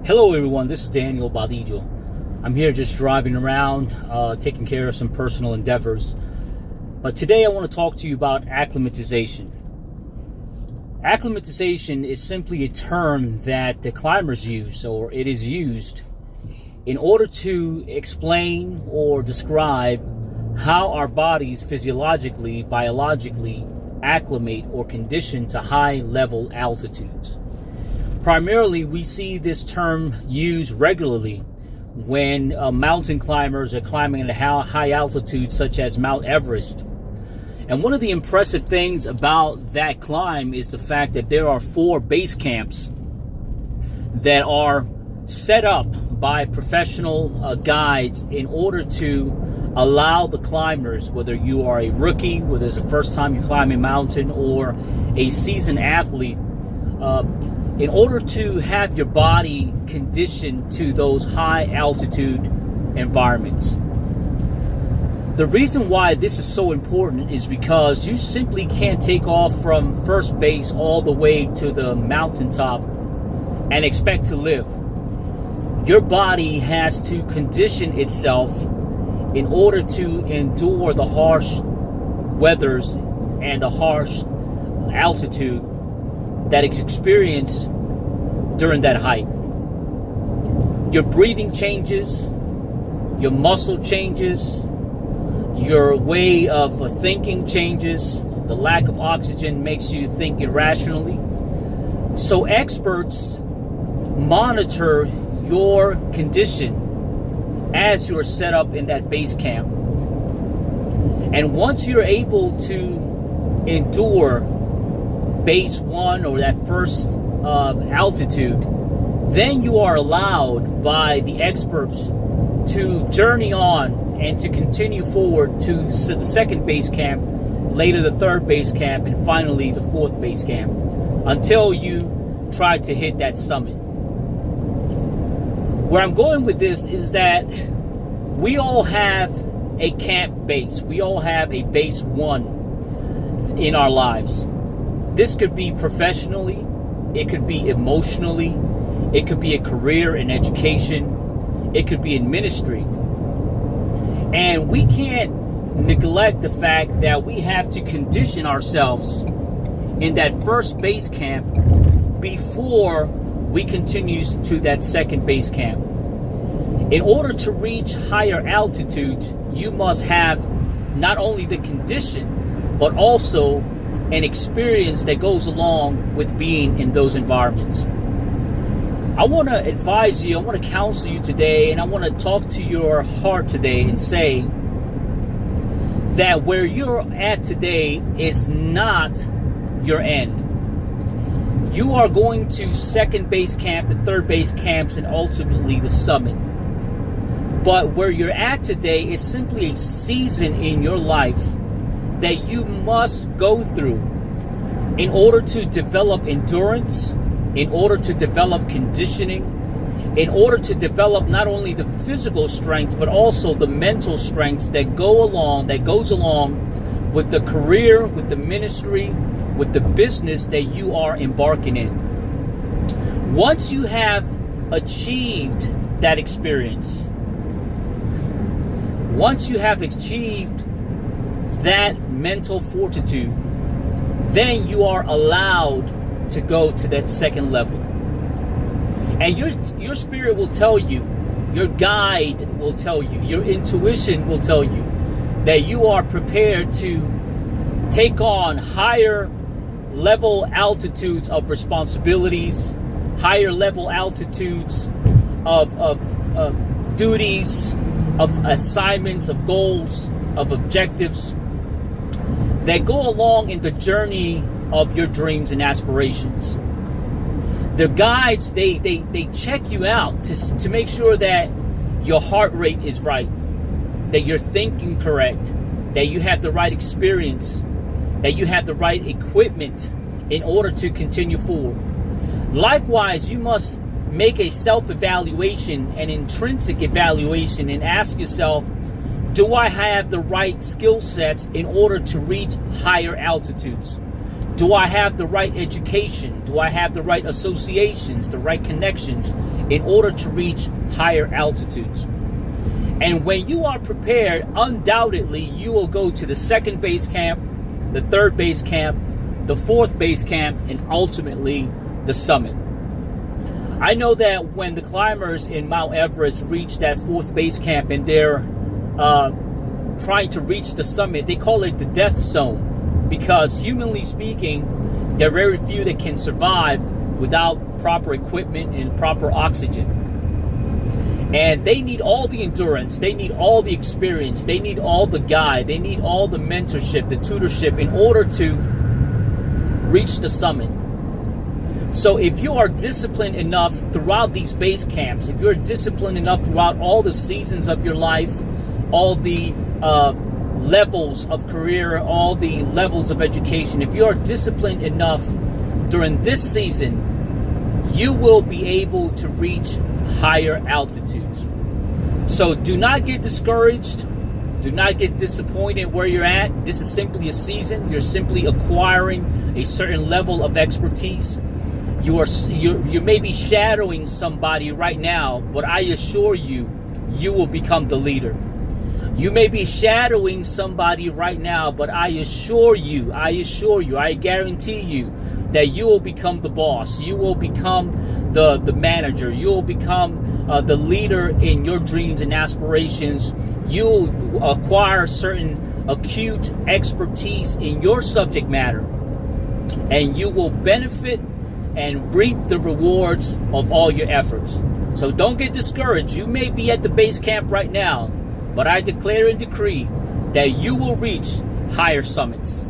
Hello everyone, this is Daniel Badillo. I'm here just driving around, taking care of some personal endeavors. But today I want to talk to you about acclimatization. Acclimatization is simply a term that the climbers use, or it is used in order to explain or describe how our bodies physiologically, biologically acclimate or condition to high level altitudes. Primarily, we see this term used regularly when mountain climbers are climbing at high altitudes such as Mount Everest. And one of the impressive things about that climb is the fact that there are 4 base camps that are set up by professional guides in order to allow the climbers, whether you are a rookie, whether it's the first time you climb a mountain, or a seasoned athlete, in order to have your body conditioned to those high altitude environments. The reason why this is so important is because you simply can't take off from first base all the way to the mountaintop and expect to live. Your body has to condition itself in order to endure the harsh weathers and the harsh altitude that is experienced during that hike. Your breathing changes, your muscle changes, your way of thinking changes. The lack of oxygen makes you think irrationally. So experts monitor your condition as you're set up in that base camp. And once you're able to endure base 1 or that first altitude, then you are allowed by the experts to journey on and to continue forward to the second base camp, later the third base camp, and finally the 4th base camp, until you try to hit that summit. Where I'm going with this is that we all have a camp base. We all have a base 1 in our lives. This could be professionally, it could be emotionally, it could be a career in education, it could be in ministry. And we can't neglect the fact that we have to condition ourselves in that first base camp before we continue to that second base camp. In order to reach higher altitudes, you must have not only the condition, but also an experience that goes along with being in those environments. I want to advise you, I want to counsel you today, and I want to talk to your heart today and say that where you're at today is not your end. You are going to second base camp, the third base camps, and ultimately the summit. But where you're at today is simply a season in your life that you must go through in order to develop endurance, in order to develop conditioning, in order to develop not only the physical strength, but also the mental strengths that goes along with the career, with the ministry, with the business that you are embarking in. Once you have achieved that experience, once you have achieved that mental fortitude, then you are allowed to go to that second level. And your spirit will tell you, your guide will tell you, your intuition will tell you that you are prepared to take on higher level altitudes of responsibilities, higher level altitudes of duties, of assignments, of goals, of objectives that go along in the journey of your dreams and aspirations. The guides, they check you out to make sure that your heart rate is right, that you're thinking correct, that you have the right experience, that you have the right equipment in order to continue forward. Likewise, you must make a self-evaluation, an intrinsic evaluation, and ask yourself, do I have the right skill sets in order to reach higher altitudes? Do I have the right education? Do I have the right associations, the right connections in order to reach higher altitudes? And when you are prepared, undoubtedly, you will go to the second base camp, the third base camp, the fourth base camp, and ultimately the summit. I know that when the climbers in Mount Everest reach that fourth base camp and they're trying to reach the summit, they call it the death zone, because humanly speaking, there are very few that can survive without proper equipment and proper oxygen. And they need all the endurance, they need all the experience, they need all the guide, they need all the mentorship, the tutorship in order to reach the summit. So if you are disciplined enough throughout these base camps, if you're disciplined enough throughout all the seasons of your life, all the levels of career, all the levels of education, if you are disciplined enough during this season, you will be able to reach higher altitudes. So do not get discouraged. Do not get disappointed where you're at. This is simply a season. You're simply acquiring a certain level of expertise. You may be shadowing somebody right now, but I assure you, you will become the leader. You may be shadowing somebody right now, but I assure you, I guarantee you that you will become the boss. You will become the manager. You will become the leader in your dreams and aspirations. You will acquire certain acute expertise in your subject matter, and you will benefit and reap the rewards of all your efforts. So don't get discouraged. You may be at the base camp right now, but I declare and decree that you will reach higher summits.